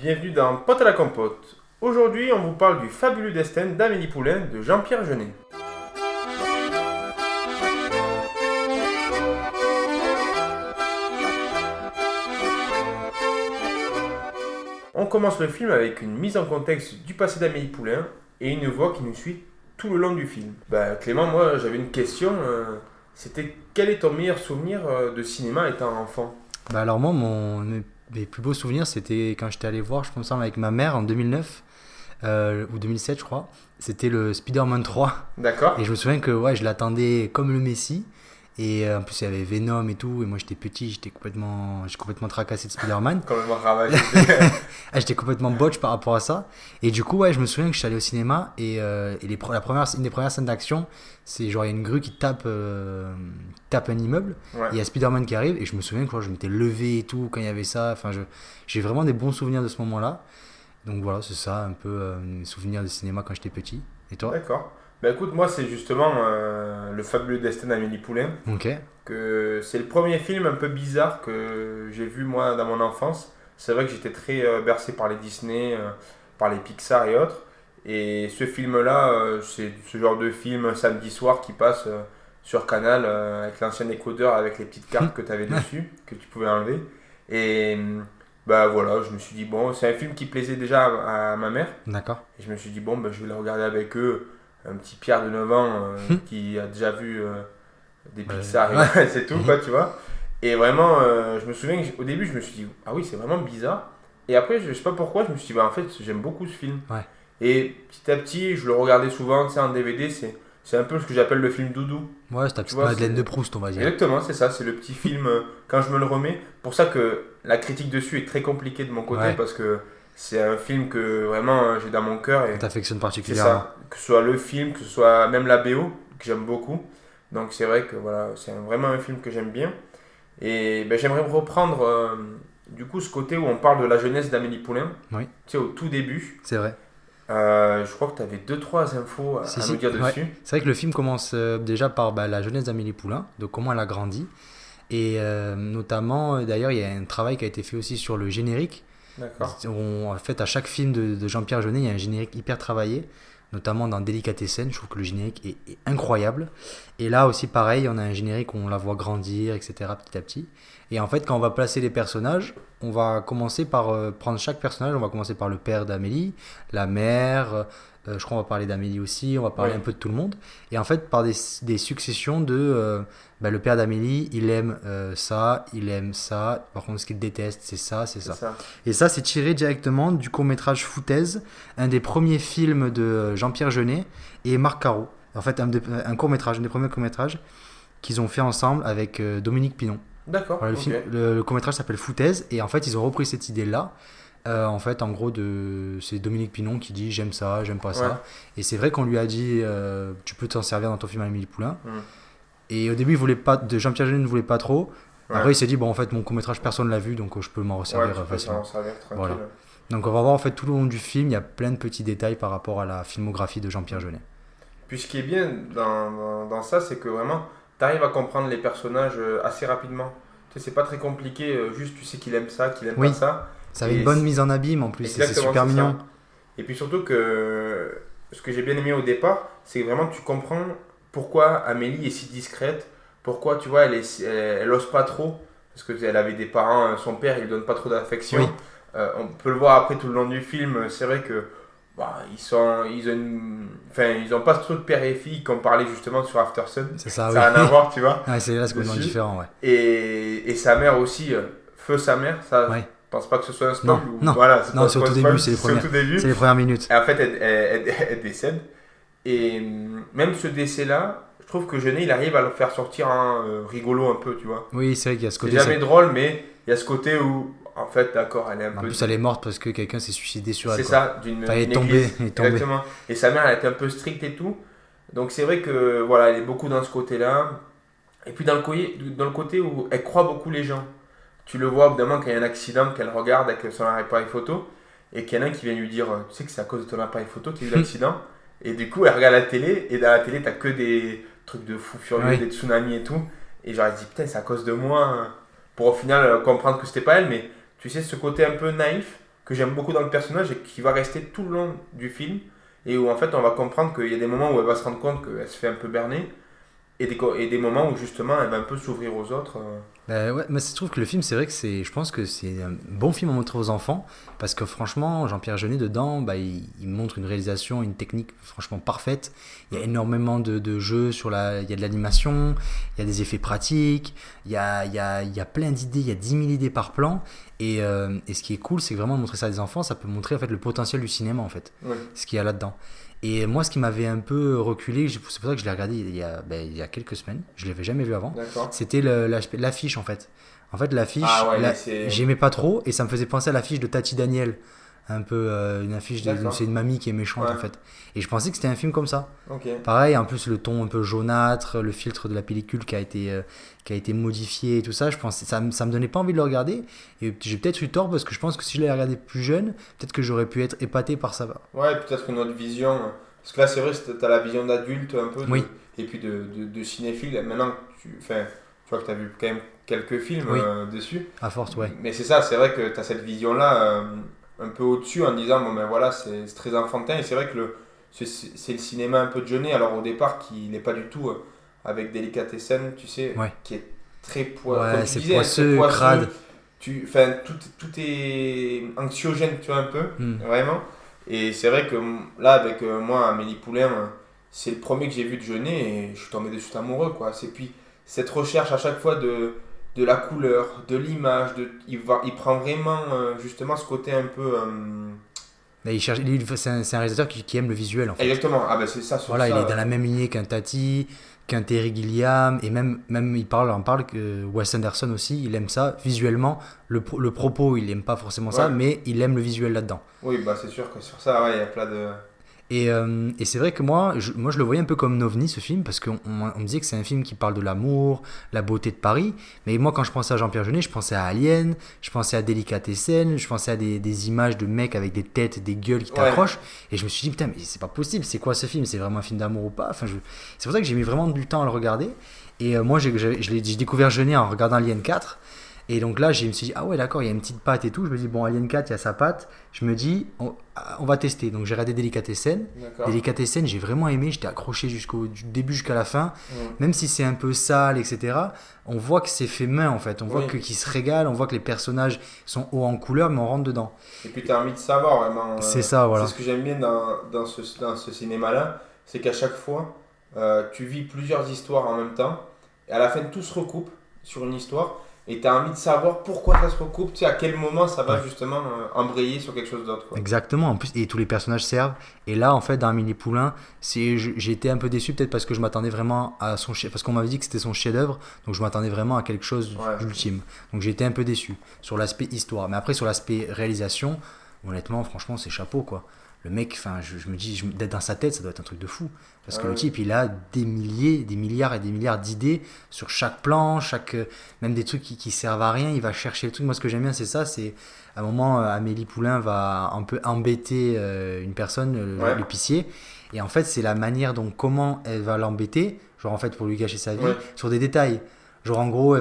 Bienvenue dans Pote à la compote. Aujourd'hui, on vous parle du fabuleux destin d'Amélie Poulain de Jean-Pierre Jeunet. On commence le film avec une mise en contexte du passé d'Amélie Poulain et une voix qui nous suit tout le long du film. Clément, moi j'avais une question, c'était quel est ton meilleur souvenir de cinéma étant enfant? Alors moi, mes plus beaux souvenirs, c'était quand j'étais allé voir, je pense, avec ma mère en 2009 ou 2007, je crois. C'était le Spider-Man 3. D'accord. Et je me souviens que je l'attendais comme le Messie. Et en plus, il y avait Venom et tout. Et moi, j'étais petit, j'ai complètement tracassé de Spider-Man. Complètement ravagé. J'étais complètement botch par rapport à ça. Et du coup, je me souviens que je suis allé au cinéma. Et une des premières scènes d'action, c'est genre, il y a une grue qui tape un immeuble. Ouais. Et il y a Spider-Man qui arrive. Et je me souviens que je m'étais levé et tout quand il y avait ça. Enfin, j'ai vraiment des bons souvenirs de ce moment-là. Donc voilà, c'est ça, un peu mes souvenirs de cinéma quand j'étais petit. Et toi? D'accord. Écoute, moi c'est justement le fabuleux destin d'Amélie Poulain. Ok. Que c'est le premier film un peu bizarre que j'ai vu moi dans mon enfance. C'est vrai que j'étais très bercé par les Disney, par les Pixar et autres. Et ce film-là, c'est ce genre de film samedi soir qui passe sur Canal avec l'ancien décodeur avec les petites cartes que tu avais dessus, que tu pouvais enlever. Et voilà, je me suis dit, bon, c'est un film qui plaisait déjà à ma mère. D'accord. Et je me suis dit, bon, je vais le regarder avec eux. Un petit Pierre de 9 ans qui a déjà vu des Pixar, et c'est tout, quoi, tu vois. Et vraiment, je me souviens qu'au début, je me suis dit, ah oui, c'est vraiment bizarre. Et après, je sais pas pourquoi, je me suis dit, en fait, j'aime beaucoup ce film. Ouais. Et petit à petit, je le regardais souvent, tu sais, en DVD, c'est un peu ce que j'appelle le film doudou. Ouais, c'est ta petite Madeleine de Proust, on va dire. Exactement, c'est ça, c'est le petit film, quand je me le remets. Pour ça que la critique dessus est très compliquée de mon côté, parce que c'est un film que vraiment j'ai dans mon cœur. Et t'affectionnes c'est particulièrement. ça, que ce soit le film, que ce soit même la BO, que j'aime beaucoup. Donc c'est vrai que voilà, c'est vraiment un film que j'aime bien. Et j'aimerais reprendre du coup ce côté où on parle de la jeunesse d'Amélie Poulain. Oui. Tu sais, au tout début. C'est vrai. Je crois que tu avais 2-3 infos à nous dire dessus. C'est vrai que le film commence déjà par la jeunesse d'Amélie Poulain, de comment elle a grandi. Et notamment, d'ailleurs, il y a un travail qui a été fait aussi sur le générique. D'accord. En fait, à chaque film de Jean-Pierre Jeunet, il y a un générique hyper travaillé, notamment dans Délicatessen. Je trouve que le générique est incroyable. Et là aussi, pareil, on a un générique où on la voit grandir, etc., petit à petit. Et en fait, quand on va placer les personnages, on va commencer par prendre chaque personnage. On va commencer par le père d'Amélie, la mère. Je crois qu'on va parler d'Amélie aussi. On va parler un peu de tout le monde. Et en fait, par des successions de... le père d'Amélie, il aime ça, il aime ça. Par contre, ce qu'il déteste, c'est ça, c'est ça. Et ça, c'est tiré directement du court-métrage Foutaise, un des premiers films de Jean-Pierre Jeunet et Marc Caro. En fait, un des premiers courts-métrages qu'ils ont fait ensemble avec Dominique Pinon. D'accord. Voilà, le court-métrage s'appelle Foutaise et en fait, ils ont repris cette idée-là. En fait, en gros, c'est Dominique Pinon qui dit j'aime ça, j'aime pas ça. Et c'est vrai qu'on lui a dit tu peux t'en servir dans ton film Amélie Poulain. Et au début, Jean-Pierre Jeunet ne voulait pas trop. Après, il s'est dit en fait, mon court-métrage, personne ne l'a vu, donc je peux m'en resservir facilement. Voilà. Donc, on va voir en fait tout le long du film, il y a plein de petits détails par rapport à la filmographie de Jean-Pierre Jeunet. Puis ce qui est bien dans ça, c'est que vraiment, tu arrives à comprendre les personnages assez rapidement. Tu sais, c'est pas très compliqué, juste tu sais qu'il aime ça, qu'il aime pas ça. Ça avait une bonne mise en abîme en plus, c'est super mignon. Et puis surtout que ce que j'ai bien aimé au départ, c'est que vraiment tu comprends pourquoi Amélie est si discrète, pourquoi tu vois elle ose pas trop, parce qu'elle avait des parents, son père il donne pas trop d'affection. Oui. On peut le voir après tout le long du film, c'est vrai que ils ont pas ce truc père et fille qu'on parlait justement sur After Sun. C'est ça, ça n'a rien à voir, tu vois. C'est là, c'est complètement différent, Et sa mère aussi, feu sa mère, ça. Je pense pas que ce soit un spoil. Non, c'est au tout début, c'est les premières minutes. Et en fait, elle décède. Et même ce décès-là, je trouve que Jeunet, il arrive à le faire sortir rigolo un peu, tu vois. Oui, c'est vrai qu'il y a ce côté. C'est jamais drôle, mais il y a ce côté où, en fait, d'accord, elle est un peu. En plus, elle est morte parce que quelqu'un s'est suicidé sur elle. C'est ça, d'une église. Exactement. Et sa mère, elle était un peu stricte et tout. Donc c'est vrai que, voilà, elle est beaucoup dans ce côté-là. Et puis dans le côté où elle croit beaucoup les gens. Tu le vois évidemment quand il y a un accident qu'elle regarde avec son appareil photo et qu'il y en a un qui vient lui dire tu sais que c'est à cause de ton appareil photo qu'il y a eu l'accident et du coup elle regarde la télé et dans la télé t'as que des trucs de fous furieux, des tsunamis et tout et genre elle dit putain c'est à cause de moi pour au final comprendre que c'était pas elle, mais tu sais ce côté un peu naïf que j'aime beaucoup dans le personnage et qui va rester tout le long du film. Et où en fait on va comprendre qu'il y a des moments où elle va se rendre compte qu'elle se fait un peu berner. Et des moments où justement elle va un peu s'ouvrir aux autres. Bah ouais, mais je trouve que le film, c'est vrai que je pense que c'est un bon film à montrer aux enfants, parce que franchement, Jean-Pierre Jeunet dedans, bah, il montre une réalisation, une technique franchement parfaite. Il y a énormément de jeux il y a de l'animation, il y a des effets pratiques, il y a plein d'idées, il y a 10 000 idées par plan. Et ce qui est cool, c'est que vraiment montrer ça à des enfants, ça peut montrer en fait le potentiel du cinéma en fait, Ouais. ce qu'il y a là-dedans. Et moi, ce qui m'avait un peu reculé, c'est pour ça que je l'ai regardé il y a quelques semaines, je ne l'avais jamais vu avant, D'accord. c'était l'affiche en fait. En fait, Ah ouais, mais c'est. j'aimais pas trop et ça me faisait penser à l'affiche de Tati Daniel. Un peu une affiche D'accord. c'est une mamie qui est méchante Ouais. en fait. Et je pensais que c'était un film comme ça. Ok. Pareil, en plus le ton un peu jaunâtre, le filtre de la pellicule qui a été modifié et tout ça, je pensais, ça me donnait pas envie de le regarder. Et j'ai peut-être eu tort parce que je pense que si je l'avais regardé plus jeune, peut-être que j'aurais pu être épaté par ça. Ouais, peut-être une autre vision. Parce que là, c'est vrai, t'as la vision d'adulte un peu, Oui, et puis de cinéphile. Maintenant, enfin, tu vois que t'as vu quand même quelques films oui, dessus. à force, ouais. Mais c'est ça, c'est vrai que t'as cette vision-là un peu au-dessus en disant, bon ben voilà, c'est très enfantin. Et c'est vrai que c'est le cinéma un peu de Jeunet. Alors au départ, qui n'est pas du tout avec Délicatessen, tu sais, Ouais, qui est très ouais, comme tu c'est disais, hein, très poisseux, crade. Enfin, tout est anxiogène, tu vois, un peu, Hmm. vraiment. Et c'est vrai que là, avec moi, Amélie Poulain, c'est le premier que j'ai vu de Jeunet et je suis tombé de suite amoureux, quoi. C'est puis cette recherche à chaque fois de la couleur, de l'image, il prend vraiment justement ce côté un peu. Mais c'est un réalisateur qui aime le visuel en fait. Exactement, ah ben c'est ça, sur Voilà, il ça. est dans la même lignée qu'un Tati, qu'un Terry Gilliam, et même il parle que Wes Anderson aussi, il aime ça visuellement. Le propos, il aime pas forcément ça, Ouais, mais il aime le visuel là-dedans. oui, bah c'est sûr que sur ça, ouais, il y a plein de. Et c'est vrai que moi, je le voyais un peu comme un ovni ce film, parce qu'on me disait que c'est un film qui parle de l'amour, la beauté de Paris. Mais moi, quand je pensais à Jean-Pierre Jeunet, je pensais à Alien, je pensais à Délicatessen, je pensais à des images de mecs avec des têtes, des gueules qui Ouais, t'accrochent. Et je me suis dit, putain, mais c'est pas possible, c'est quoi ce film? C'est vraiment un film d'amour ou pas? C'est pour ça que j'ai mis vraiment du temps à le regarder. Et moi, j'ai découvert Jeunet en regardant Alien 4. Et donc là, je me suis dit, ah ouais, d'accord, il y a une petite patte et tout. Je me dis, bon, Alien 4, il y a sa patte. Je me dis, on va tester. Donc j'ai regardé Délicatessen. d'accord. Délicatessen, j'ai vraiment aimé. J'étais accroché du début jusqu'à la fin. Mm. Même si c'est un peu sale, etc. On voit que c'est fait main, en fait. On voit Oui. qu'ils se régalent. On voit que les personnages sont hauts en couleur, mais on rentre dedans. Et puis tu as envie de savoir vraiment. C'est ça, C'est voilà. ce que j'aime bien dans ce cinéma-là, c'est qu'à chaque fois, tu vis plusieurs histoires en même temps, et à la fin, tout se recoupe sur une histoire, et tu as envie de savoir pourquoi ça se recoupe, tu sais, à quel moment ça va Ouais. justement embrayer sur quelque chose d'autre, quoi. Exactement, en plus, et tous les personnages servent. Et là, en fait, dans Amélie Poulain, j'ai été un peu déçu, peut-être parce que je m'attendais vraiment à son chef, parce qu'on m'avait dit que c'était son chef-d'œuvre, donc je m'attendais vraiment à quelque chose Ouais. d'ultime. Donc j'ai été un peu déçu sur l'aspect histoire. Mais après, sur l'aspect réalisation, honnêtement, franchement, c'est chapeau, quoi. Le mec, enfin, je me dis, d'être dans sa tête, ça doit être un truc de fou. Parce que Ah le oui. type, il a des milliers, des milliards et des milliards d'idées sur chaque plan, même des trucs qui servent à rien, il va chercher le truc. Moi, ce que j'aime bien, c'est ça, c'est à un moment, Amélie Poulain va un peu embêter une personne, Ouais. l'épicier. Et en fait, c'est la manière dont comment elle va l'embêter, genre en fait pour lui gâcher sa vie, Ouais. sur des détails. Genre en gros, Ouais.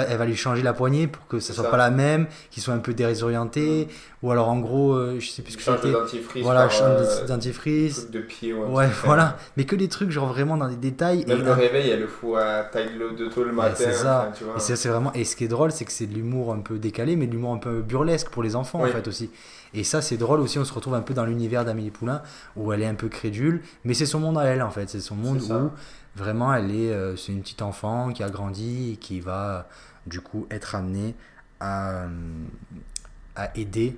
elle va lui changer la poignée pour que ça C'est soit ça. pas la même, qu'il soit un peu désorienté. Ou alors en gros, je sais plus ce Il que change de c'était. dentifrice Voilà, par change de un dentifrice. truc de pied ou un Ouais, truc. voilà. Mais que des trucs genre vraiment dans des détails. Même le réveil, elle le fout à taille de tôt le Ouais, matin, c'est ça. enfin, tu vois. Et c'est vraiment. Et ce qui est drôle, c'est que c'est de l'humour un peu décalé, mais de l'humour un peu burlesque pour les enfants Oui. en fait aussi. Et ça, c'est drôle aussi. On se retrouve un peu dans l'univers d'Amélie Poulain où elle est un peu crédule, mais c'est son monde à elle en fait. C'est son monde C'est ça. où vraiment c'est une petite enfant qui a grandi et qui va du coup être amenée à, euh, à aider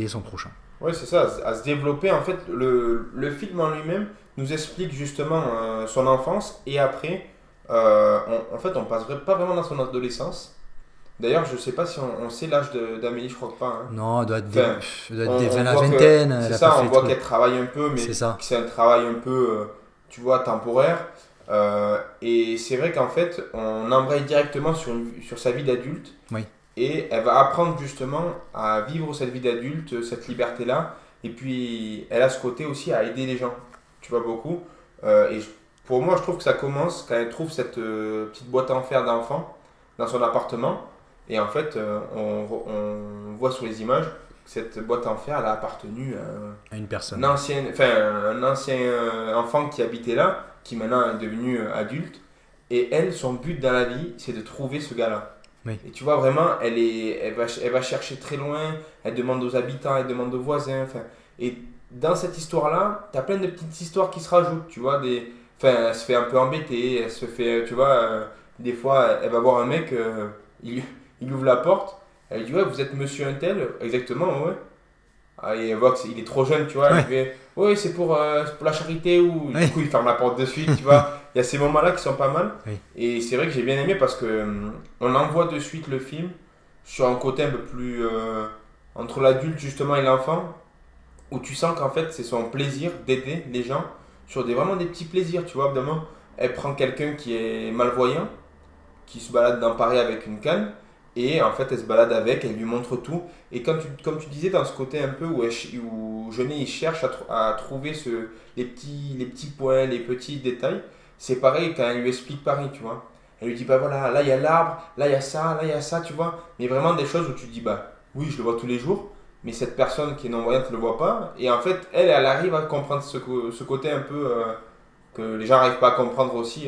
son prochain. Oui, c'est ça, à se développer. En fait, le film en lui-même nous explique justement son enfance et après, en fait, on passerait pas vraiment dans son adolescence. D'ailleurs, je sais pas si on sait l'âge d'Amélie, je crois que pas, hein. Non, elle doit être Enfin, elle doit être la voit que vingtaine. c'est Elle a ça, pas fait on le voit truc. qu'elle travaille un peu, mais C'est ça. que c'est un travail un peu, tu vois, temporaire. Et c'est vrai qu'en fait, on embraye directement sur sa vie d'adulte. Oui. Et elle va apprendre justement à vivre cette vie d'adulte, cette liberté-là. Et puis, elle a ce côté aussi à aider les gens. Tu vois, beaucoup. Pour moi, je trouve que ça commence quand elle trouve cette petite boîte en fer d'enfant dans son appartement. Et en fait, on voit sur les images cette boîte en fer, elle a appartenu À une personne. un ancien enfant qui habitait là, qui maintenant est devenu adulte. Et elle, son but dans la vie, c'est de trouver ce gars-là. Oui. Et tu vois, vraiment, elle va chercher très loin, elle demande aux habitants, elle demande aux voisins. Enfin, et dans cette histoire-là, tu as plein de petites histoires qui se rajoutent, tu vois. Elle se fait un peu embêter, elle se fait, tu vois, des fois, elle va voir un mec, il ouvre la porte, elle dit, ouais, vous êtes monsieur un tel? Exactement, ouais. Ah, et elle voit qu'il est trop jeune, tu vois. Ouais. Elle fait, ouais, c'est pour la charité, ou Ouais. du coup, il ferme la porte de suite, tu vois. Il y a ces moments-là qui sont pas mal. Oui. Et c'est vrai que j'ai bien aimé parce que on envoie de suite le film sur un côté un peu plus entre l'adulte justement et l'enfant, où tu sens qu'en fait c'est son plaisir d'aider les gens sur vraiment des petits plaisirs, tu vois. Évidemment, elle prend quelqu'un qui est malvoyant, qui se balade dans Paris avec une canne, et en fait elle se balade avec, elle lui montre tout. Et comme tu disais, dans ce côté un peu où Jeunet il cherche à trouver les petits points, les petits détails, c'est pareil quand elle lui explique Paris, tu vois. Elle lui dit, bah voilà, là il y a l'arbre, là il y a ça, tu vois. Mais vraiment des choses où tu te dis, bah oui, je le vois tous les jours, mais cette personne qui est non-voyante ne le voit pas. Et en fait, elle arrive à comprendre ce côté un peu que les gens n'arrivent pas à comprendre aussi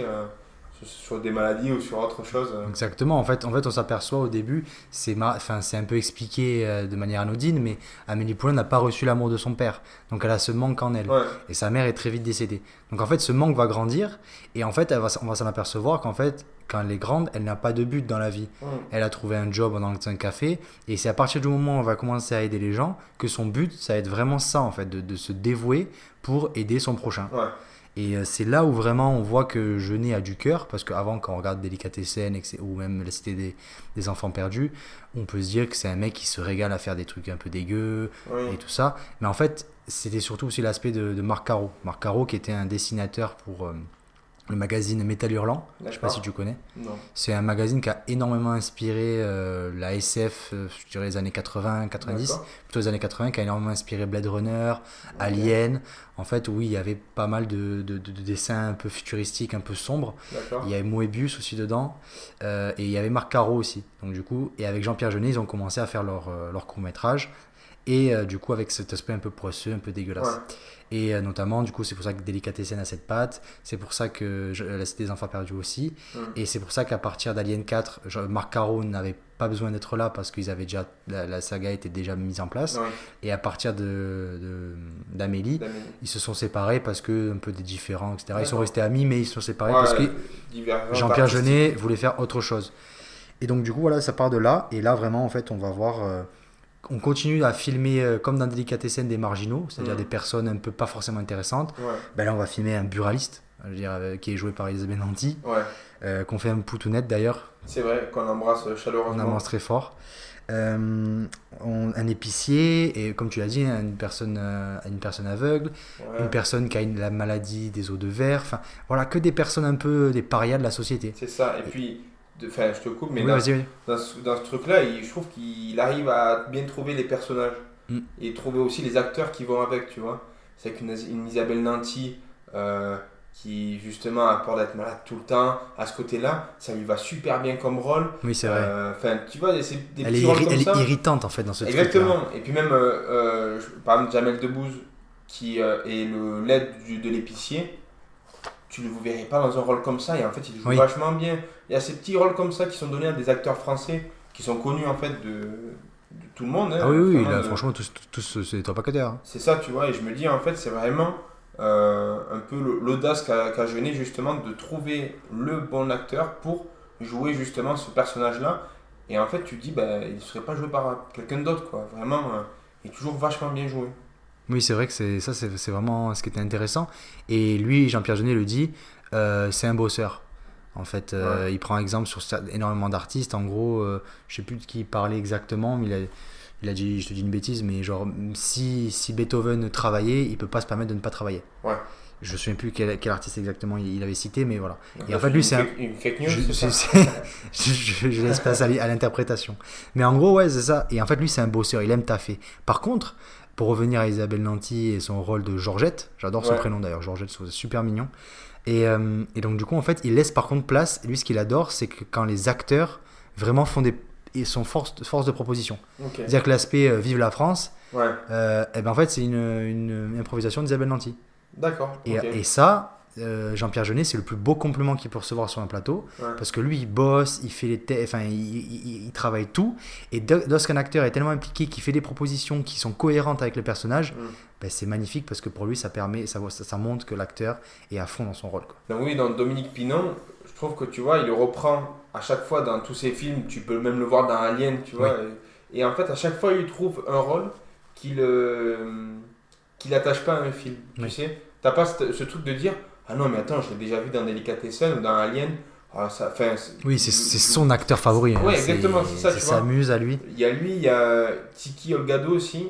sur des maladies ou sur autre chose. Exactement, en fait, on s'aperçoit au début, c'est un peu expliqué de manière anodine, mais Amélie Poulain n'a pas reçu l'amour de son père, donc elle a ce manque en elle, Ouais, et sa mère est très vite décédée. Donc en fait, ce manque va grandir, et en fait, on va s'en apercevoir qu'en fait, quand elle est grande, elle n'a pas de but dans la vie. ouais, Elle a trouvé un job dans un café, et c'est à partir du moment où on va commencer à aider les gens que son but, ça va être vraiment ça, en fait, de se dévouer pour aider son prochain. ouais. Et c'est là où vraiment on voit que Jeunet a du cœur, parce qu'avant, quand on regarde Délicatessen ou même La Cité des Enfants Perdus, on peut se dire que c'est un mec qui se régale à faire des trucs un peu dégueux Oui. et tout ça. Mais en fait, c'était surtout aussi l'aspect de Marc Caro. Marc Caro qui était un dessinateur pour le magazine Métal Hurlant, je sais pas si D'accord. tu connais. Non. C'est un magazine qui a énormément inspiré la SF, je dirais les années 80, 90, D'accord. plutôt les années 80, qui a énormément inspiré Blade Runner, Ok. Alien. En fait, oui, il y avait pas mal de dessins un peu futuristiques, un peu sombres. D'accord. Il y avait Moebius aussi dedans, et il y avait Marc Caro aussi. Donc du coup, et avec Jean-Pierre Jeunet, ils ont commencé à faire leur court-métrage. Et du coup, avec cet aspect un peu poisseux, un peu dégueulasse. Ouais. Et notamment, du coup, c'est pour ça que Délicatessen a cette patte. C'est pour ça que La Cité des Enfants Perdus aussi. Hmm. Et c'est pour ça qu'à partir d'Alien 4, Marc Caro n'avait pas besoin d'être là parce qu'ils avaient déjà la saga était déjà mise en place. Ouais. Et à partir d'Amélie, D'amélie. ils se sont séparés parce que un peu des différents, etc. Ils sont D'accord. restés amis, mais ils se sont séparés Ouais, parce que divergence Jean-Pierre artistique. Jeunet voulait faire autre chose. Et donc du coup, voilà, ça part de là. Et là, vraiment, en fait, on va voir. On continue à filmer comme dans Délicatessen des marginaux, c'est-à-dire Mhm. des personnes un peu pas forcément intéressantes. Ouais. Ben là, on va filmer un buraliste, je veux dire, qui est joué par Elisabeth Nanty, Ouais. qu'on fait un poutounette d'ailleurs, C'est vrai qu'on embrasse on chaleureusement. avance très fort. Un épicier, et comme tu l'as dit, une personne aveugle, Ouais. une personne qui a la maladie des os de verre, enfin voilà, que des personnes un peu des parias de la société. C'est ça. Et puis, enfin, je te coupe, mais Oui, vas-y, vas-y. dans ce truc-là, je trouve qu'il arrive à bien trouver les personnages Mm. et trouver aussi les acteurs qui vont avec, tu vois. C'est qu'une Isabelle Nanty qui justement a peur d'être malade tout le temps, à ce côté-là, ça lui va super bien comme rôle. Oui, c'est vrai. Enfin, tu vois, c'est des Elle petits est, rôles comme elle ça. est irritante en fait dans ce truc-là. Exactement. Et puis même, par exemple, Jamel Debbouze, qui est l'aide de l'épicier, tu ne le verrais pas dans un rôle comme ça, et en fait, il joue Oui. vachement bien. Il y a ces petits rôles comme ça qui sont donnés à des acteurs français, qui sont connus en fait de tout le monde. Hein, Ah oui, oui, vraiment là, de- franchement, tous c'est top acteurs. Hein. C'est ça, tu vois, et je me dis, en fait, c'est vraiment un peu l'audace qu'a Jeunet, justement, de trouver le bon acteur pour jouer justement ce personnage-là. Et en fait, tu te dis, bah, il ne serait pas joué par quelqu'un d'autre, quoi. Vraiment, il est toujours vachement bien joué. Oui, c'est vrai que c'est vraiment ce qui était intéressant. Et lui, Jean-Pierre Jeunet le dit, c'est un bosseur. En fait, Ouais. il prend exemple sur énormément d'artistes. En gros, je sais plus de qui il parlait exactement, mais il a dit, je te dis une bêtise, mais genre, si Beethoven travaillait, il peut pas se permettre de ne pas travailler. Ouais. Je me souviens plus quel artiste exactement il avait cité, mais voilà. Donc Et là, en fait, tu lui, dis c'est un, une fake news, je, c'est c'est- ça. je laisse place à l'interprétation. Mais en gros, ouais, c'est ça. Et en fait, lui, c'est un bosseur, il aime taffer. Par contre, pour revenir à Isabelle Nanty et son rôle de Georgette, j'adore son Ouais. prénom d'ailleurs, Georgette, c'est super mignon. Et donc, du coup, en fait, il laisse par contre place. Lui, ce qu'il adore, c'est que quand les acteurs vraiment font et son force de proposition. Ok. C'est-à-dire que l'aspect Vive la France, Ouais. et ben en fait, c'est une improvisation d'Isabelle Nanty. D'accord. Et, Ok. et ça, Jean-Pierre Jeunet, c'est le plus beau compliment qu'il peut recevoir sur un plateau. Ouais. Parce que lui, il bosse, il fait enfin, il travaille tout. Et lorsqu'un acteur est tellement impliqué qu'il fait des propositions qui sont cohérentes avec le personnage, ben, c'est magnifique parce que pour lui, ça montre que l'acteur est à fond dans son rôle, quoi. Donc oui, dans Dominique Pinon, je trouve que tu vois, il le reprend à chaque fois dans tous ses films. Tu peux même le voir dans Alien, tu vois. Et en fait, à chaque fois, il trouve un rôle qui l'attache pas à un film. Tu sais, t'as pas ce truc de dire ah non, mais attends, je l'ai déjà vu dans Delicatessen ou dans Alien. Ah, ça, oui, c'est son acteur favori. Ouais, exactement, c'est ça. Tu vois. S'amuse à lui. Il y a Tiki Olgado aussi.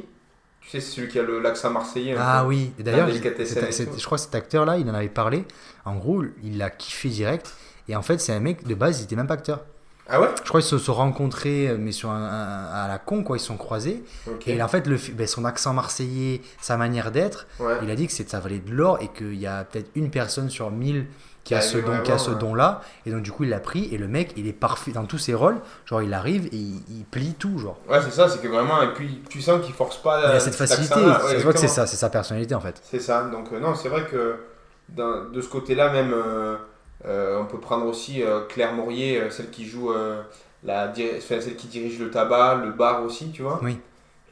Tu sais, c'est celui qui a l'accent marseillais. Ah oui, et d'ailleurs, je que crois que cet acteur-là, il en avait parlé. En gros, il l'a kiffé direct. Et en fait, c'est un mec, de base, il était même pas acteur. Ah ouais? Je crois qu'ils se sont rencontrés, mais à la con, quoi. Ils se sont croisés. Okay. Et en fait, son accent marseillais, sa manière d'être, il a dit que ça valait de l'or et qu'il y a peut-être une personne sur 1000 qui a ce don-là. Et donc, du coup, il l'a pris. Et le mec, il est parfait dans tous ses rôles. Genre, il arrive et il plie tout, genre. Ouais, c'est ça. C'est que vraiment, et puis tu sens qu'il force pas. Il y a cette facilité. Ça se voit que c'est sa personnalité, en fait. C'est ça. Donc, non, c'est vrai que de ce côté-là, même. On peut prendre aussi Claire Maurier, celle qui joue celle qui dirige le tabac, le bar aussi, tu vois. Oui.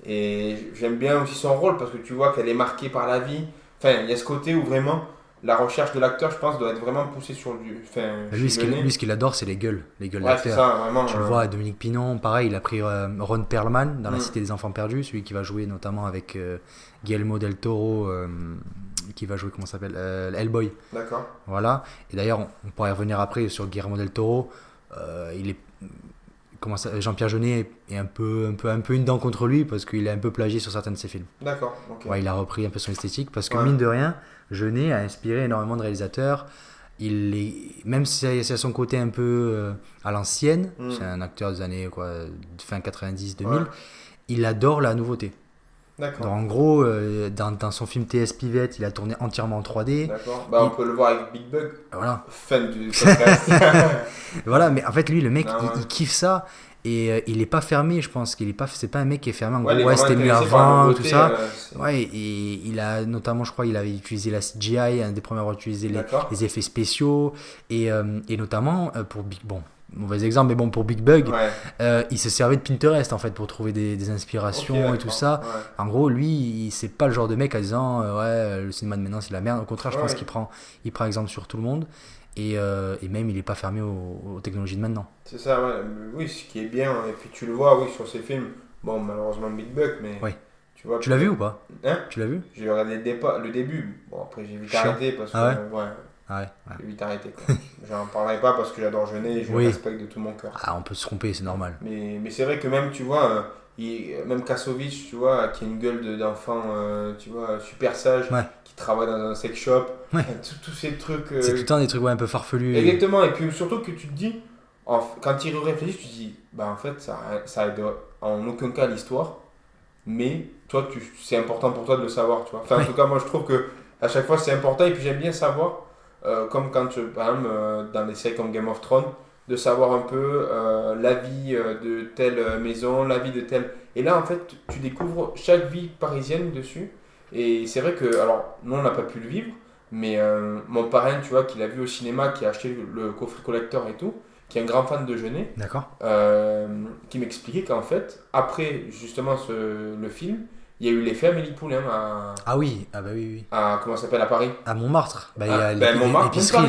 Et j'aime bien aussi son rôle parce que tu vois qu'elle est marquée par la vie. Enfin, il y a ce côté où vraiment la recherche de l'acteur, je pense, doit être vraiment poussée sur du. Lui, ce qu'il adore, c'est les gueules ouais, d'acteurs. C'est ça, vraiment. Tu le vois, Dominique Pinon, pareil, il a pris Ron Perlman dans La Cité des Enfants Perdus, celui qui va jouer notamment avec Guillermo del Toro, qui va jouer, comment ça s'appelle, Hellboy. D'accord. Voilà. Et d'ailleurs, on pourrait revenir après sur Guillermo del Toro. Jean-Pierre Jeunet est un peu une dent contre lui parce qu'il est un peu plagié sur certains de ses films. D'accord. Okay. Ouais, il a repris un peu son esthétique parce que mine de rien, Jeunet a inspiré énormément de réalisateurs. Même si c'est à son côté un peu à l'ancienne, c'est un acteur des années fin 90-2000, il adore la nouveauté. D'accord. Donc, en gros, dans son film TS Pivette, il a tourné entièrement en 3D. D'accord. On peut le voir avec Big Bug. Voilà. Fan du podcast. Voilà, mais en fait, lui, le mec, il kiffe ça. Et il est pas fermé, je pense c'est pas un mec qui est fermé en gros, c'était mieux avant, tout ça. Et il a notamment, je crois, il avait utilisé la CGI, un des premiers à avoir utilisé les effets spéciaux, et notamment pour mauvais exemple, mais bon, pour Big Bug, il se servait de Pinterest en fait pour trouver des inspirations et tout ça. En gros, lui, c'est pas le genre de mec à disant le cinéma de maintenant c'est de la merde. Au contraire, je pense qu'il prend exemple sur tout le monde. Et même il est pas fermé aux technologies de maintenant. C'est ça, oui, ce qui est bien. Et puis tu le vois, oui, sur ces films. Bon, malheureusement Big Bug, mais tu vois. Tu l'as vu ou pas? Hein? Tu l'as vu? J'ai regardé le début. Bon, après j'ai vite arrêté parce que j'ai vite arrêté. J'en parlerai pas parce que j'adore Jeunet et je le respecte de tout mon cœur. On peut se tromper, c'est normal. Mais c'est vrai que même, tu vois, même Kassovitz, tu vois, qui a une gueule d'enfant, tu vois, super sage, qui travaille dans un sex shop, tous ces trucs. C'est tout le temps des trucs un peu farfelus. Exactement, et puis surtout que tu te dis, quand il réfléchit, tu te dis, en fait, ça aide en aucun cas l'histoire, mais toi, c'est important pour toi de le savoir, tu vois. Enfin, en tout cas, moi, je trouve que à chaque fois, c'est important, et puis j'aime bien savoir, comme quand, par exemple, dans des séries comme Game of Thrones, de savoir un peu la vie de telle maison, la vie de telle... Et là, en fait, tu découvres chaque vie parisienne dessus. Et c'est vrai que, alors, nous, on n'a pas pu le vivre, mais mon parrain, tu vois, qui l'a vu au cinéma, qui a acheté le coffret collector et tout, qui est un grand fan de Jeunet, qui m'expliquait qu'en fait, après, justement, le film, il y a eu l'effet Amélie Poulain à... oui. À, comment ça s'appelle, à Paris? À Montmartre. Il y a l'épicerie.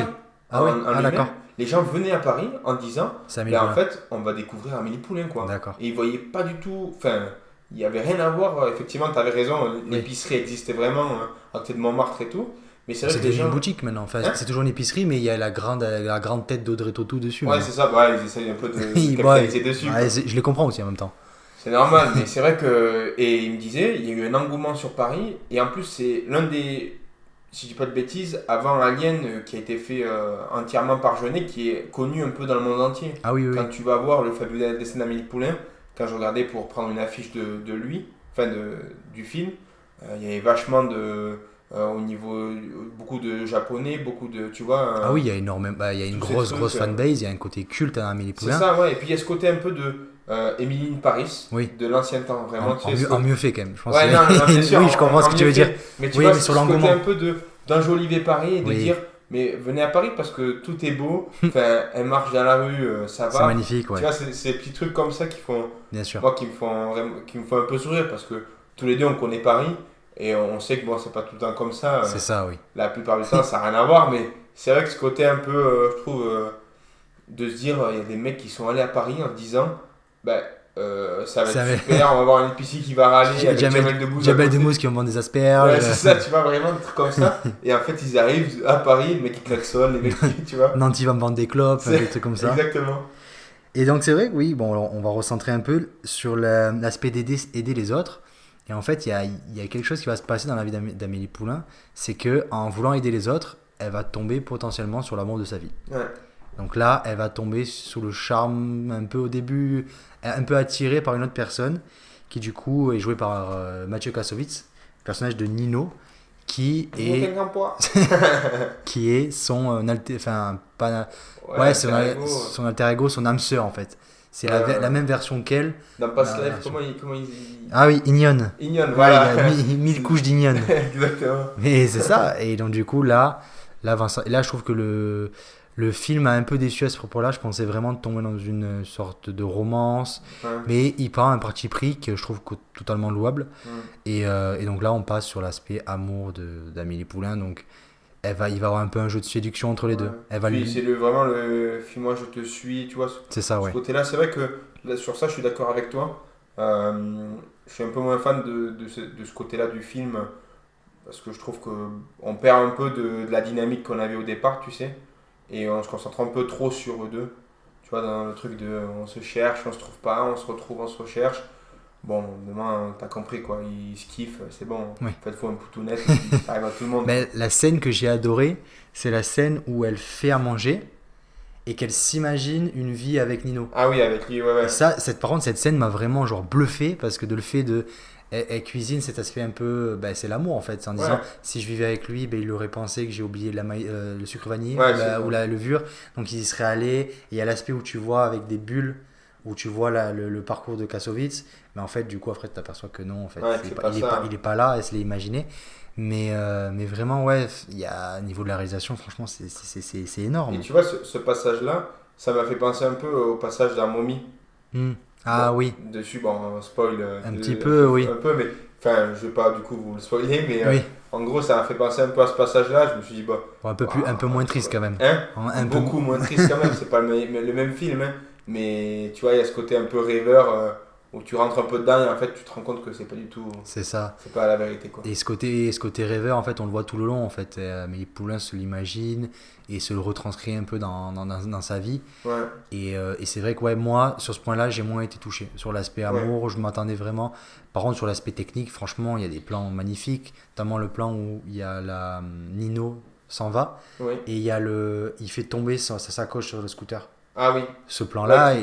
D'accord. Les gens venaient à Paris en disant en fait on va découvrir Amélie Poulain quoi. D'accord. Et ils voyaient pas du tout, enfin il y avait rien à voir, effectivement tu avais raison, l'épicerie existait vraiment à côté de Montmartre et tout, mais c'est vrai que une boutique maintenant, c'est toujours une épicerie mais il y a la grande tête d'Audrey Tautou dessus. C'est ça, ils essayent un peu de capitaliser dessus. Je les comprends aussi en même temps. C'est normal, mais c'est vrai que, et il me disait, il y a eu un engouement sur Paris, et en plus c'est l'un des, si je dis pas de bêtises, avant Alien qui a été fait entièrement par Jeunet, qui est connu un peu dans le monde entier. Quand tu vas voir le fabuleux destin d'Amélie Poulain, quand je regardais pour prendre une affiche de lui, du film, il y avait vachement au niveau, beaucoup de japonais, beaucoup de, tu vois... il y a énormément, il y a une grosse fanbase, il y a un côté culte à Amélie Poulain. C'est ça, et puis il y a ce côté un peu Emily in Paris, Oui. de l'ancien temps, vraiment. En, en mieux fait quand même. Je pense Ouais, que- non, non, bien sûr. oui, je comprends ce que tu veux dire. Mais tu Oui, vois, mais sur ce côté l'engouement. un peu d'enjoliver Paris et de Oui. dire, mais venez à Paris parce que tout est beau. Enfin, elle marche dans la rue, ça C'est va. magnifique, Tu ouais. vois, c'est ces petits trucs comme ça qui font, Bien sûr. moi, qui me font un peu sourire parce que tous les deux, on connaît Paris et on sait que bon, c'est pas tout le temps comme ça. C'est ça, oui. La plupart du temps, ça n'a rien à voir, mais c'est vrai que ce côté un peu, je trouve, de se dire, il y a des mecs qui sont allés à Paris en se disant, bah, ça va Ça être va- super, on va voir une piscine qui va râler avec Jamel Debbouze. à Jamel côté. Debbouze qui me vend des asperges. Ouais, c'est ça, tu vois, vraiment des trucs comme ça. Et en fait, ils arrivent à Paris, le mec qui klaxonne, les mecs qui, tu vois. Nanti va me vendre des clopes, C'est- des trucs comme ça. Exactement. Et donc c'est vrai que oui, bon, alors, on va recentrer un peu sur l'aspect aider les autres. Et en fait, il y a quelque chose qui va se passer dans la vie d'Amélie Poulain, c'est que en voulant aider les autres, elle va tomber potentiellement sur l'amour de sa vie. Ouais. Donc là, elle va tomber sous le charme un peu au début, un peu attirée par une autre personne, qui du coup est jouée par Mathieu Kassovitz, personnage de Nino, qui est, qui est son enfin pas, ouais, son alter ego, son âme sœur en fait. C'est la même version qu'elle. Dans Past La Life, version. comment il... Ah oui, Ignon. Ignon, Ouais, voilà. il y a 1000 couches d'Ignon. Exactement. Mais c'est ça. Et donc du coup là, Vincent, et là je trouve que le film a un peu déçu à ce propos-là. Je pensais vraiment tomber dans une sorte de romance, Ouais. mais il prend un parti pris que je trouve totalement louable. Et donc là, on passe sur l'aspect amour d'Amélie Poulain. Donc il va y avoir un peu un jeu de séduction entre les deux. Elle va Puis lui... c'est vraiment le film moi je te suis, tu vois, C'est ça, ce ouais. côté-là. C'est vrai que là, sur ça, je suis d'accord avec toi. Je suis un peu moins fan de ce côté-là du film parce que je trouve qu'on perd un peu de la dynamique qu'on avait au départ, tu sais, et on se concentre un peu trop sur eux deux. Tu vois, dans le truc de on se cherche, on se trouve pas, on se retrouve, on se recherche. Bon, demain, t'as compris quoi, ils se kiffent, c'est bon. Oui. En fait, faut un poutounette, et puis ça arrive à tout le monde. Mais la scène que j'ai adorée, c'est la scène où elle fait à manger et qu'elle s'imagine une vie avec Nino. Ah oui, avec lui, ouais. Et ça, par contre, cette scène m'a vraiment genre bluffé parce que de le fait de. Elle cuisine cet aspect un peu. Ben, c'est l'amour en fait. C'est en disant si je vivais avec lui, ben, il aurait pensé que j'ai oublié le sucre vanille ou la levure. Donc il y serait allé. Et il y a l'aspect où tu vois avec des bulles, où tu vois le parcours de Kassovitz. Mais en fait, du coup, après, tu t'aperçois que non, en fait. Il est pas là, elle se l'est imaginé. Mais vraiment, ouais, il y a, au niveau de la réalisation, franchement, c'est énorme. Et tu vois, ce passage-là, ça m'a fait penser un peu au passage d'un Mommy. Ah bon, oui. Dessus, bon, spoil. Petit peu, oui. Un peu, mais. Enfin, je vais pas du coup vous le spoiler, mais Oui. en gros, ça m'a fait penser un peu à ce passage-là. Je me suis dit, bah. Bon, un peu moins triste quand même. Hein beaucoup moins triste quand même. C'est pas le même film, hein. Mais tu vois, il y a ce côté un peu rêveur où tu rentres un peu dedans et en fait, tu te rends compte que c'est pas du tout. C'est ça. C'est pas la vérité, quoi. Et ce côté rêveur, en fait, on le voit tout le long, en fait. Mais Poulain se l'imagine et se le retranscrit un peu dans sa vie. Ouais. Et c'est vrai que ouais, moi, sur ce point-là, j'ai moins été touché. Sur l'aspect amour, je m'attendais vraiment. Par contre, sur l'aspect technique, franchement, il y a des plans magnifiques. Notamment le plan où il y a Nino s'en va. Oui. Et il fait tomber sa sacoche sur le scooter. Ah oui. Ce plan-là.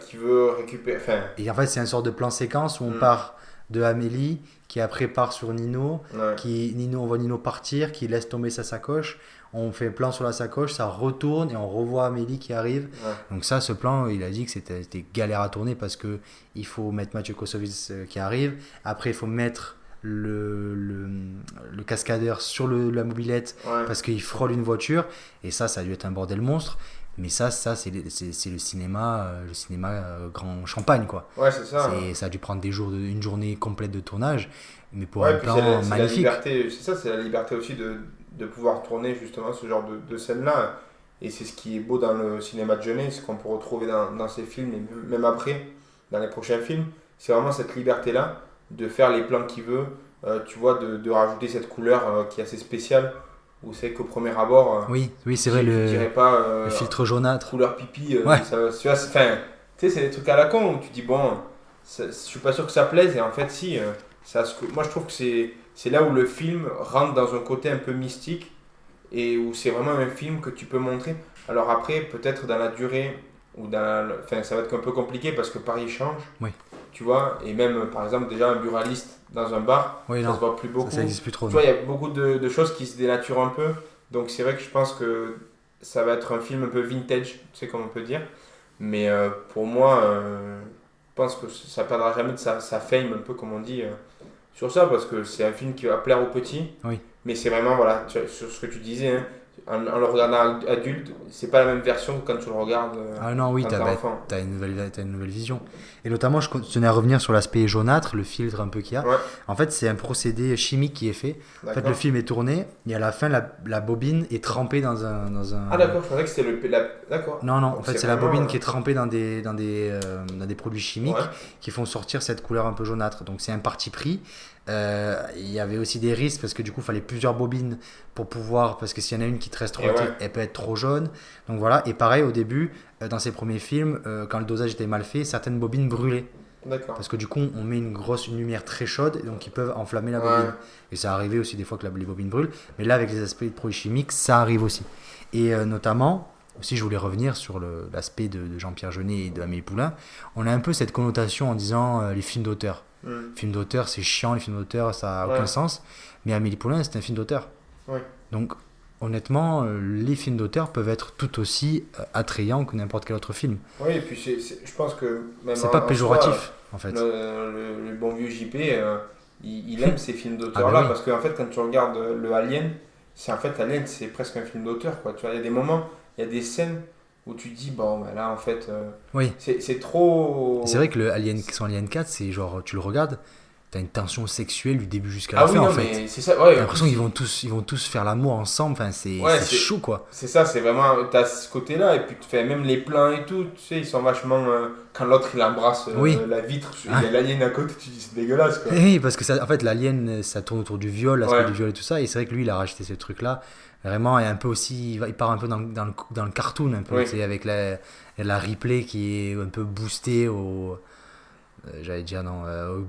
Qui veut récupérer. Enfin... Et en fait, c'est une sorte de plan séquence où on part de Amélie, qui après part sur Nino. On voit Nino partir, qui laisse tomber sa sacoche. On fait plan sur la sacoche, ça retourne et on revoit Amélie qui arrive. Donc ça, ce plan, il a dit que c'était galère à tourner parce que il faut mettre Mathieu Kassovitz qui arrive. Après, il faut mettre le cascadeur sur la mobilette parce qu'il frôle une voiture. Et ça a dû être un bordel monstre. Mais ça c'est le cinéma grand champagne, quoi. Ouais, c'est ça. Ça a dû prendre une journée complète de tournage. Mais pour un plan magnifique. La liberté, c'est la liberté aussi de pouvoir tourner justement ce genre de scène-là. Et c'est ce qui est beau dans le cinéma de jeunesse, qu'on peut retrouver dans ces films, et même après, dans les prochains films. C'est vraiment cette liberté-là de faire les plans qu'il veut, tu vois, de rajouter cette couleur qui est assez spéciale, où c'est qu'au premier abord, oui, c'est vrai, le filtre jaunâtre. Couleur pipi, ouais. Tu vois, c'est des trucs à la con où tu dis, bon, je suis pas sûr que ça plaise, et en fait, si. Moi, je trouve que c'est là où le film rentre dans un côté un peu mystique et où c'est vraiment un film que tu peux montrer. Alors après, peut-être dans la durée, ça va être un peu compliqué parce que Paris change, tu vois, et même, par exemple, déjà un buraliste dans un bar, ça se voit plus beaucoup. Ça n'existe plus trop. Tu vois, il y a beaucoup de choses qui se dénaturent un peu, donc c'est vrai que je pense que ça va être un film un peu vintage, tu sais, comme on peut dire. Mais pour moi, pense que ça perdra jamais de sa fame, un peu comme on dit, sur ça, parce que c'est un film qui va plaire aux petits. Oui. Mais c'est vraiment, voilà, sur ce que tu disais, hein, en le regardant adulte, c'est pas la même version que quand tu le regardes Ah non, oui, quand t'es enfant. t'as une nouvelle vision. Et notamment, je tenais à revenir sur l'aspect jaunâtre, le filtre un peu qu'il y a. Ouais, En fait, c'est un procédé chimique qui est fait. En fait, le d'accord. film est tourné et à la fin, la bobine est trempée dans un... Ah, d'accord, je pensais que c'était D'accord. Non, non, en Donc fait, c'est c'est la vraiment. bobine qui est trempée dans des produits Ouais, chimiques qui font sortir cette couleur un peu jaunâtre. Donc, c'est un parti pris. Il y avait aussi des risques parce que du coup, il fallait plusieurs bobines pour pouvoir. Parce que s'il y en a une qui te reste trop, et ouais, elle peut être trop jaune. Donc voilà. Et pareil, au début, dans ses premiers films, quand le dosage était mal fait, certaines bobines brûlaient. d'accord. Parce que du coup, on met une lumière très chaude et donc ils peuvent enflammer la Ouais, bobine. Et ça arrivait aussi des fois que les bobines brûlent. Mais là, avec les aspects de produits chimiques, ça arrive aussi. Et notamment, aussi, je voulais revenir sur l'aspect de Jean-Pierre Jeunet et de Amélie Poulain. On a un peu cette connotation en disant les films d'auteur. hmm, Film d'auteur, c'est chiant, les films d'auteur, ça n'a aucun ouais, sens. Mais Amélie Poulain, c'est un film d'auteur. ouais. Donc, honnêtement, les films d'auteur peuvent être tout aussi attrayants que n'importe quel autre film. Oui, et puis je pense que même C'est pas en soi, péjoratif, en fait. le bon vieux JP, il aime ces films Ah ben d'auteur-là, oui. parce qu'en fait, quand tu regardes le Alien, Alien, c'est presque un film d'auteur, quoi. Tu vois, il y a des moments, il y a des scènes où tu te dis, bon, ben là, en fait, Oui. c'est Et c'est trop. vrai que son Alien 4, c'est genre, tu le regardes, t'as une tension sexuelle du début jusqu'à la Ah oui, fin, en non, fait. mais c'est ça, ouais, T'as en l'impression plus, qu'ils vont tous faire l'amour ensemble, enfin, ouais, c'est chaud, quoi. c'est ça, c'est vraiment, t'as ce côté-là, et puis tu fais même les plans et tout, tu sais, ils sont vachement, quand l'autre il embrasse Oui. la vitre, il Ah. y a l'alien à côté, tu dis, c'est dégueulasse, quoi. Oui, parce que ça, en fait, l'alien, ça tourne autour du viol, l'aspect Ouais, du viol et tout ça. Et c'est vrai que lui, il a rajouté ce truc-là. Vraiment, et un peu aussi, il part un peu dans le cartoon, un peu, oui. tu sais, avec la replay qui est un peu boostée j'allais dire, non,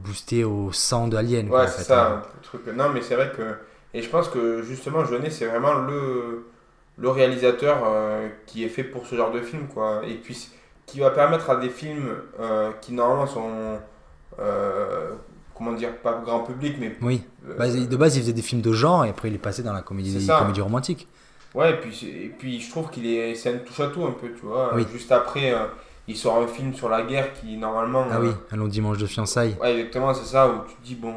boostée au sang de Alien, quoi, Ouais, en c'est fait, hein. ça, le truc. Non, mais c'est vrai que. Et je pense que justement, Jeunet, c'est vraiment le réalisateur qui est fait pour ce genre de film, quoi. Et puis, qui va permettre à des films qui normalement sont. Comment dire, pas grand public, mais. Oui. Bah, euh, de base, il faisait des films de genre et après, il est passé dans la c'est comédie ça. romantique. Ouais, et puis je trouve c'est un touche à tout un peu, tu vois. Oui. Juste après, il sort un film sur la guerre qui, normalement. Ah oui, un long dimanche de fiançailles. Ouais, exactement, c'est ça, où tu te dis, bon.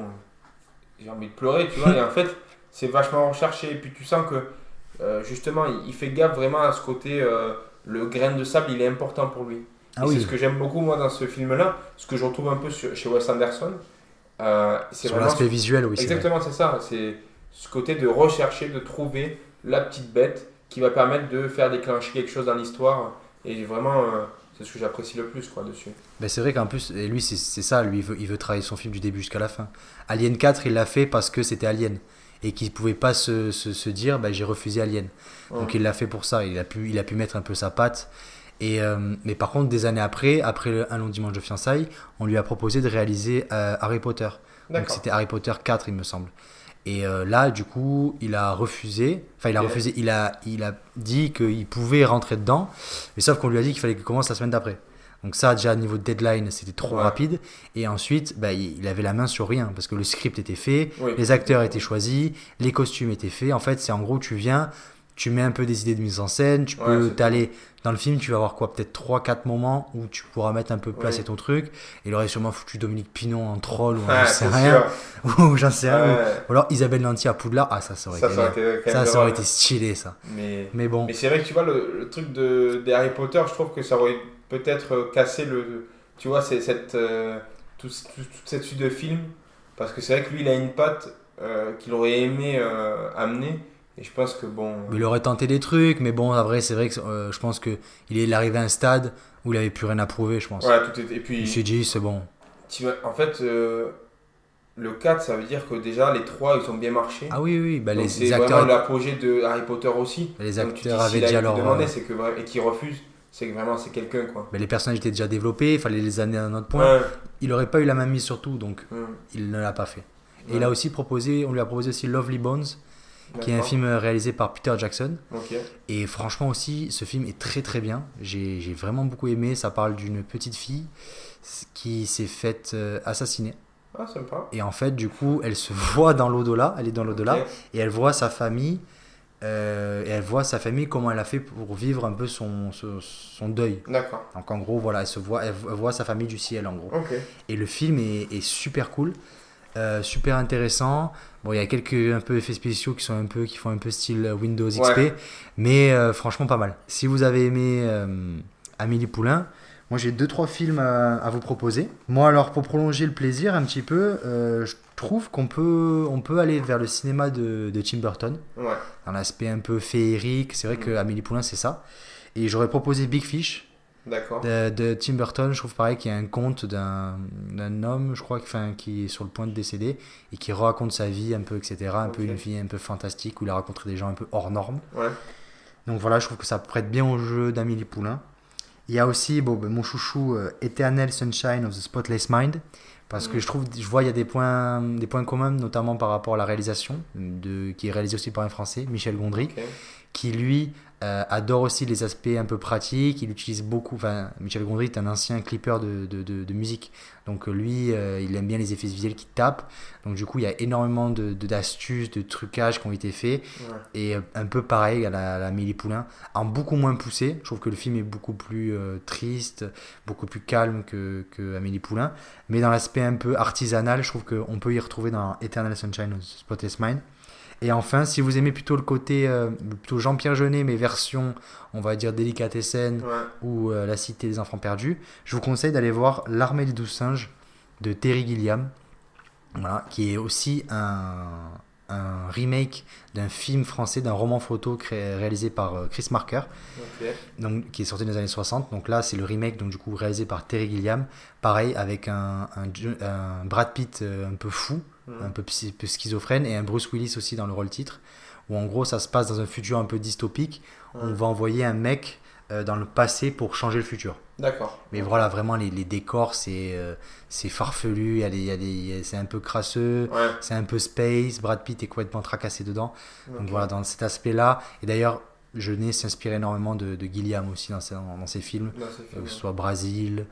J'ai envie de pleurer, tu vois. Et en fait, c'est vachement recherché. Et puis tu sens que justement, il fait gaffe vraiment à ce côté, le grain de sable, il est important pour lui. Ah Et c'est oui, ce que j'aime beaucoup, moi, dans ce film-là. Ce que je retrouve un peu chez Wes Anderson. C'est sur vraiment. l'aspect visuel, oui, c'est vrai. Exactement, c'est ça. C'est ce côté de rechercher, de trouver la petite bête qui va permettre de faire déclencher quelque chose dans l'histoire. Et vraiment, c'est ce que j'apprécie le plus, quoi, dessus. Ben c'est vrai qu'en plus, et lui, c'est ça, lui, il veut travailler son film du début jusqu'à la fin. Alien 4, il l'a fait parce que c'était Alien. Et qu'il ne pouvait pas se dire, ben, j'ai refusé Alien. Ouais. Donc il l'a fait pour ça, il a pu mettre un peu sa patte. Mais par contre, des années après Un long dimanche de fiançailles, on lui a proposé de réaliser Harry Potter. Donc D'accord. c'était Harry Potter 4, il me semble. Et là, du coup, il a refusé. Enfin, il a Ok. refusé. Il a dit qu'il pouvait rentrer dedans. Mais sauf qu'on lui a dit qu'il fallait qu'il commence la semaine d'après. Donc ça, déjà, au niveau de deadline, c'était trop Ouais. rapide. Et ensuite, bah, il avait la main sur rien. Parce que le script était fait, Oui. les acteurs étaient choisis, les costumes étaient faits. En fait, c'est en gros, tu viens, tu mets un peu des idées de mise en scène, tu Ouais, peux c'est t'aller dans le film, tu vas avoir quoi, peut-être 3 4 moments où tu pourras mettre un peu placer Oui. ton truc. Et il aurait sûrement foutu Dominique Pinon en troll ou Ouais, j'en sais c'est rien. sûr. Ou j'en sais rien. Ouais. Ou alors Isabelle Nanty à Poudlard, ah ça aurait Ça, été ça aurait bien. été quand même Ça aurait drôle. été stylé ça. Mais, Mais bon, mais c'est vrai que tu vois, le truc des Harry Potter, je trouve que ça aurait peut-être cassé tu vois, toute cette suite de films. Parce que c'est vrai que lui, il a une patte qu'il aurait aimé amener. Et je pense que bon. il aurait tenté des trucs, mais bon, en vrai, c'est vrai que je pense que il est arrivé à un stade où il avait plus rien à prouver, je pense. Voilà, tout est. Et Il s'est puis, dit, c'est bon. en fait, le 4 ça veut dire que déjà, les 3 ils ont bien marché. Ah oui, oui, bah, Donc les c'est vraiment acteurs, l'apogée de Harry Potter aussi. les Donc tu dis, acteurs avaient s'il a déjà été leur. demandé, c'est que et qu'il refuse, c'est que vraiment c'est quelqu'un, quoi. Les personnages étaient déjà développés, il fallait les amener à un autre point. Ouais. Il n'aurait pas eu la main mise sur tout, donc Hum, il ne l'a pas fait. Et ouais. il a aussi proposé, on lui a proposé aussi Lovely Bones, qui est un D'accord. film réalisé par Peter Jackson. Ok. Et franchement aussi, ce film est très très bien. J'ai vraiment beaucoup aimé. Ça parle d'une petite fille qui s'est faite assassiner. Ah, sympa. Et en fait, du coup, elle se voit dans l'au-delà. Elle est dans l'au-delà. Ok. Et elle voit sa famille et elle voit sa famille, comment elle a fait pour vivre un peu son deuil. D'accord. Donc en gros, voilà, elle voit sa famille du ciel en gros. Ok. Et le film est super cool, super intéressant. Bon, il y a quelques un peu effets spéciaux qui font un peu style Windows XP, Ouais. mais franchement pas mal. Si vous avez aimé Amélie Poulain, moi j'ai 2-3 films à vous proposer. Moi alors pour prolonger le plaisir un petit peu, je trouve on peut aller vers le cinéma de Tim Burton, Ouais. dans l'aspect un peu féerique. C'est vrai que Amélie Poulain c'est ça. Et j'aurais proposé Big Fish D'accord. de Tim Burton. Je trouve pareil qu'il y a un conte d'un homme, je crois, qui est sur le point de décéder et qui raconte sa vie un peu, etc. Un peu Ok. une vie un peu fantastique où il a rencontré des gens un peu hors normes. Ouais. Donc voilà, je trouve que ça prête bien au jeu d'Amélie Poulain. Il y a aussi mon chouchou Eternal Sunshine of the Spotless Mind. Parce que je vois il y a des points communs, notamment par rapport à la réalisation, qui est réalisée aussi par un Français, Michel Gondry, Ok. qui lui adore aussi les aspects un peu pratiques. Il utilise beaucoup. Enfin, Michel Gondry est un ancien clipper de musique. Donc lui, il aime bien les effets visuels qui tapent. Donc du coup, il y a énormément d'astuces, de trucages qui ont été faits. Ouais. Et un peu pareil à la Amélie Poulain, en beaucoup moins poussé. Je trouve que le film est beaucoup plus triste, beaucoup plus calme que Amélie Poulain. Mais dans l'aspect un peu artisanal, je trouve qu'on peut y retrouver dans Eternal Sunshine of the Spotless Mind. Et enfin, si vous aimez plutôt le côté plutôt Jean-Pierre Jeunet, mais version, on va dire, délicatessen Ouais. ou La Cité des Enfants Perdus, je vous conseille d'aller voir L'Armée des 12 singes de Terry Gilliam, voilà, qui est aussi un remake d'un film français, d'un roman photo réalisé par Chris Marker, Ok. donc, qui est sorti dans les années 60. Donc là, c'est le remake, donc du coup réalisé par Terry Gilliam, pareil, avec un Brad Pitt un peu fou, un peu schizophrène, et un Bruce Willis aussi dans le rôle titre, où en gros ça se passe dans un futur un peu dystopique. On va envoyer un mec dans le passé pour changer le futur. D'accord. Mais voilà, vraiment les décors, c'est farfelu, c'est un peu crasseux, Ouais. c'est un peu space. Brad Pitt est complètement tracassé dedans. Donc Ok. voilà, dans cet aspect-là. Et d'ailleurs, Jeunet s'inspire énormément de Gilliam aussi dans ses films, Dans ces films. que ce soit Brasil,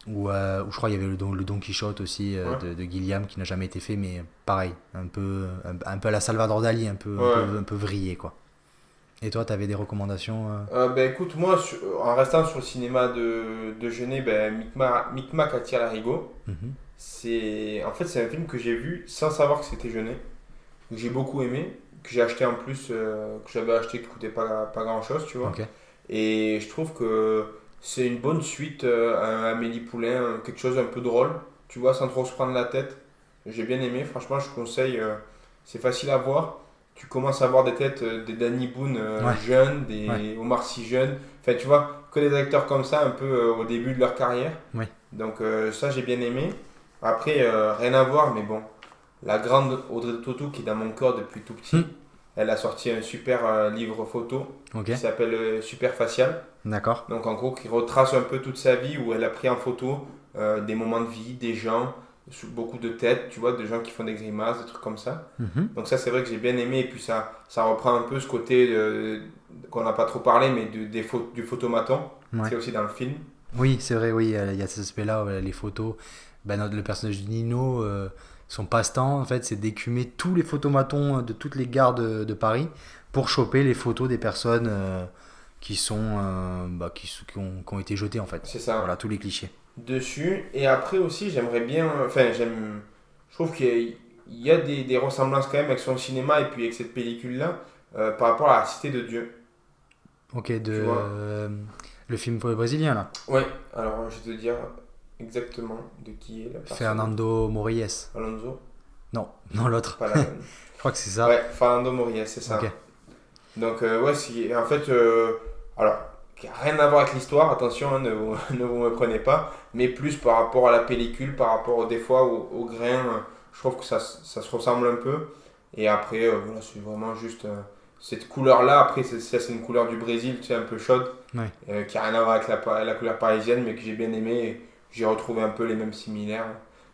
ou je crois qu'il y avait le Don Quichotte aussi Ouais. de Gilliam qui n'a jamais été fait, mais pareil, un peu à la Salvador Dali, Ouais. un peu vrillé quoi. Et toi, tu avais des recommandations Ben écoute, moi, en restant sur le cinéma de Jeunet, ben, Micmac attire l'arigot. Mhm. En fait, c'est un film que j'ai vu sans savoir que c'était Jeunet, que j'ai beaucoup aimé, que j'ai acheté en plus, que j'avais acheté qui coûtait pas grand chose, tu vois. Ok. Et je trouve que c'est une bonne suite à Amélie Poulain, quelque chose un peu drôle, tu vois, sans trop se prendre la tête. J'ai bien aimé, franchement, je conseille, c'est facile à voir. Tu commences à voir des têtes, des Danny Boone Ouais. jeunes, des Ouais. Omar Sy jeunes, enfin, tu vois, que des acteurs comme ça, un peu au début de leur carrière. Oui. Donc, ça, j'ai bien aimé. Après, rien à voir, mais bon, la grande Audrey Tautou qui est dans mon cœur depuis tout petit, Hmm. elle a sorti un super livre photo Ok. qui s'appelle Super Facial. D'accord. Donc en gros, qui retrace un peu toute sa vie où elle a pris en photo des moments de vie, des gens, sous beaucoup de têtes, tu vois, des gens qui font des grimaces, des trucs comme ça. Mhm. Donc ça, c'est vrai que j'ai bien aimé et puis ça reprend un peu ce côté qu'on n'a pas trop parlé, mais du photomaton. Ouais. C'est aussi dans le film. Oui, c'est vrai, oui, il y a cet aspect-là, les photos. Ben, le personnage de Nino, son passe-temps, en fait, c'est d'écumer tous les photomatons de toutes les gares de Paris pour choper les photos des personnes qui ont été jetées, en fait. C'est ça. Voilà, tous les clichés. Dessus. Et après aussi, j'aimerais bien. Enfin, je trouve qu'il y a des ressemblances quand même avec son cinéma et puis avec cette pellicule-là par rapport à la Cité de Dieu. Ok, Tu vois. le film brésilien, là. Ouais, alors je vais te dire exactement de qui est la personne. Fernando Morillas. Alonso, Non, non, l'autre. pas la bonne. Je crois que c'est ça. Ouais, Fernando Morillas, c'est ça. Ok. Donc, ouais, en fait, alors, qui a rien à voir avec l'histoire, attention, hein, ne vous me prenez pas, mais plus par rapport à la pellicule, par rapport des fois au grain, je trouve que ça se ressemble un peu. Et après, voilà, c'est vraiment juste cette couleur-là. Après, c'est une couleur du Brésil, tu sais, un peu chaude, Ouais. qui a rien à voir avec la couleur parisienne, mais que j'ai bien aimé. Et j'ai retrouvé un peu les mêmes similaires,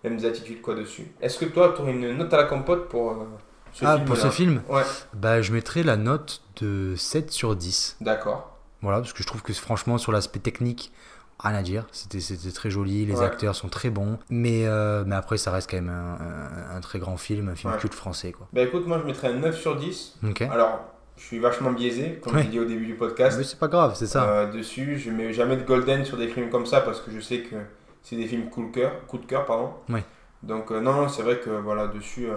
mêmes attitudes quoi dessus. Est-ce que toi, tu aurais une note à la compote pour ce film-là? Pour ce film, Ouais, bah, je mettrais la note de 7 sur 10. d'accord. Voilà, parce que je trouve que franchement, sur l'aspect technique, rien à dire. C'était très joli, les Ouais. acteurs sont très bons. Mais après, ça reste quand même un très grand film, un film Ouais. culte français, quoi. Bah écoute, moi je mettrais un 9 sur 10. Ok. Alors, Je suis vachement biaisé, comme Ouais. j'ai dit au début du podcast. Mais c'est pas grave, c'est ça. Dessus, je mets jamais de golden sur des films comme ça parce que je sais que c'est des films coup de cœur, pardon. Ouais. Donc non, c'est vrai que voilà, dessus,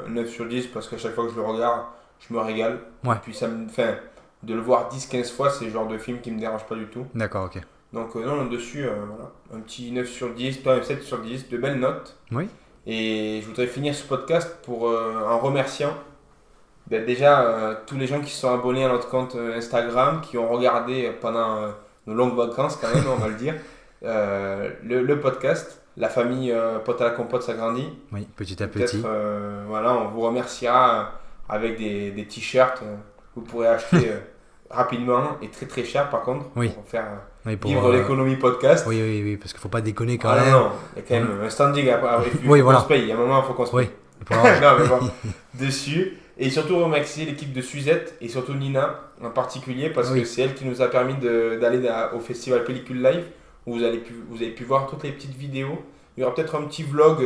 9 sur 10 parce qu'à chaque fois que je le regarde, je me régale. Ouais. Et puis enfin, de le voir 10-15 fois, c'est le genre de film qui me dérange pas du tout. D'accord, ok. Donc non, dessus, voilà, un petit 9 sur 10, pas un 7 sur 10, de belles notes. Oui. Et je voudrais finir ce podcast en remerciant déjà tous les gens qui se sont abonnés à notre compte Instagram, qui ont regardé pendant nos longues vacances quand même, on va le dire, le podcast. La famille Pote à la compote s'agrandit. Oui, petit à Peut-être, petit. voilà, on vous remerciera avec des t-shirts que vous pourrez acheter rapidement et très très cher par contre, Oui. pour faire Oui, pour, vivre l'économie podcast. oui, oui, oui, parce qu'il faut pas déconner quand Ah même. non, non, il y a quand même un standing après, il faut Oui, qu'on voilà. se paye. Il y a un moment, il faut qu'on se Oui. paye. Pour avoir- Non, mais bon, dessus. Et surtout remercier l'équipe de Suzette et surtout Nina en particulier parce Oui. que c'est elle qui nous a permis d'aller au festival Pellicule Live où vous avez pu voir toutes les petites vidéos. Il y aura peut-être un petit vlog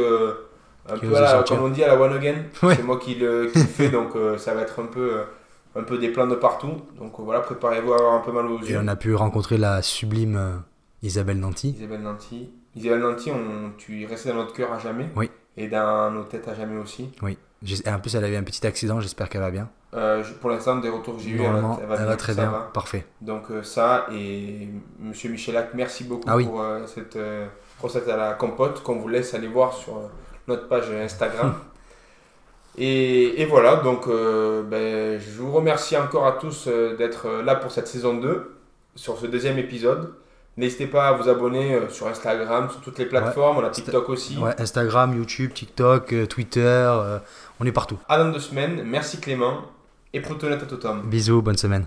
un Qui peu va sortir. comme on dit à la One Again. Ouais. C'est moi qui le fais donc ça va être un peu des plans de partout. Donc voilà, préparez-vous à avoir un peu mal aux Et yeux. on a pu rencontrer la sublime Isabelle Nanty. Isabelle Nanty. Isabelle Nanty, tu es restée dans notre cœur à jamais. Oui. Et dans nos têtes à jamais aussi. Oui. Et en plus, elle avait un petit accident, j'espère qu'elle va bien. Pour l'instant, des retours que j'ai eu, Normalement, elle bien, va très ça bien. va. Parfait. Donc ça, et Monsieur Michelac, merci beaucoup Ah oui. pour cette recette à la compote qu'on vous laisse aller voir sur notre page Instagram. Et voilà, donc je vous remercie encore à tous d'être là pour cette saison 2, sur ce deuxième épisode. N'hésitez pas à vous abonner sur Instagram, sur toutes les plateformes, on a TikTok aussi. Ouais, Instagram, YouTube, TikTok, Twitter, on est partout. À dans 2 semaines, merci Clément, et Plutonette à tout homme. Bisous, bonne semaine.